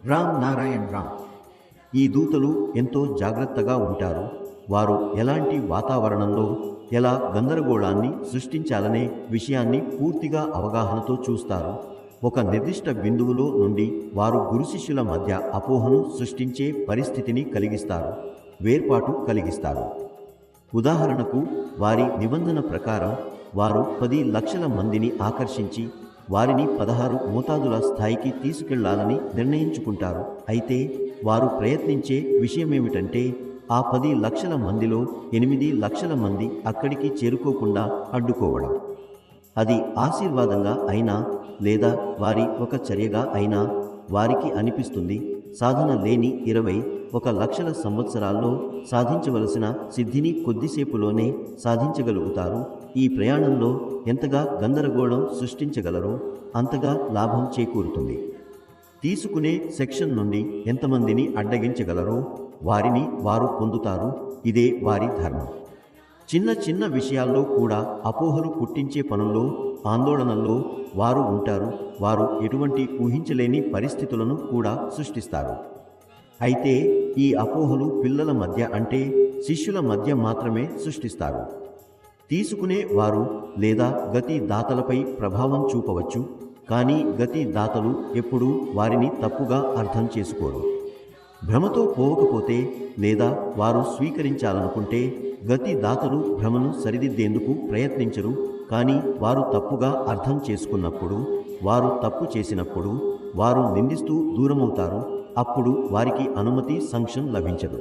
రామ్ నారాయణ్ రామ్. ఈ దూతలు ఎంతో జాగ్రత్తగా ఉంటారు. వారు ఎలాంటి వాతావరణంలో ఎలా గందరగోళాన్ని సృష్టించాలనే విషయాన్ని పూర్తిగా అవగాహనతో చూస్తారు. ఒక నిర్దిష్ట బిందువులో నుండి వారు గురు శిష్యుల మధ్య అపోహను సృష్టించే పరిస్థితిని కలిగిస్తారు, వేర్పాటు కలిగిస్తారు. ఉదాహరణకు, వారి నిబంధన ప్రకారం వారు 10 లక్షల మందిని ఆకర్షించి వారిని 16 మోతాదుల స్థాయికి తీసుకెళ్లాలని నిర్ణయించుకుంటారు. అయితే వారు ప్రయత్నించే విషయమేమిటంటే ఆ 10 లక్షల మందిలో 8 లక్షల మంది అక్కడికి చేరుకోకుండా అడ్డుకోవడం. అది ఆశీర్వాదంగా అయినా లేదా వారి ఒక చర్యగా అయినా వారికి అనిపిస్తుంది సాధన లేని 21 లక్షల సంవత్సరాల్లో సాధించవలసిన సిద్ధిని కొద్దిసేపులోనే సాధించగలుగుతారు. ఈ ప్రయాణంలో ఎంతగా గందరగోళం సృష్టించగలరో అంతగా లాభం చేకూరుతుంది. తీసుకునే సెక్షన్ నుండి ఎంతమందిని అడ్డగించగలరో వారిని వారు పొందుతారు. ఇదే వారి ధర్మం. చిన్న చిన్న విషయాల్లో కూడా అపోహలు పుట్టించే పనుల్లో, ఆందోళనల్లో వారు ఉంటారు. వారు ఎటువంటి ఊహించలేని పరిస్థితులను కూడా సృష్టిస్తారు. అయితే ఈ అపోహలు పిల్లల మధ్య అంటే శిష్యుల మధ్య మాత్రమే సృష్టిస్తారు. తీసుకునే వారు లేదా గతి దాతలపై ప్రభావం చూపవచ్చు, కానీ గతి దాతలు ఎప్పుడూ వారిని తప్పుగా అర్థం చేసుకోరు. భ్రమతో పోవకపోతే లేదా వారు స్వీకరించాలనుకుంటే గతి దాతలు భ్రమను సరిదిద్దేందుకు ప్రయత్నించరు. కానీ వారు తప్పుగా అర్థం చేసుకున్నప్పుడు, వారు తప్పు చేసినప్పుడు వారు నిందిస్తూ దూరమవుతారు. అప్పుడు వారికి అనుమతి, సంక్షన్ లభించదు.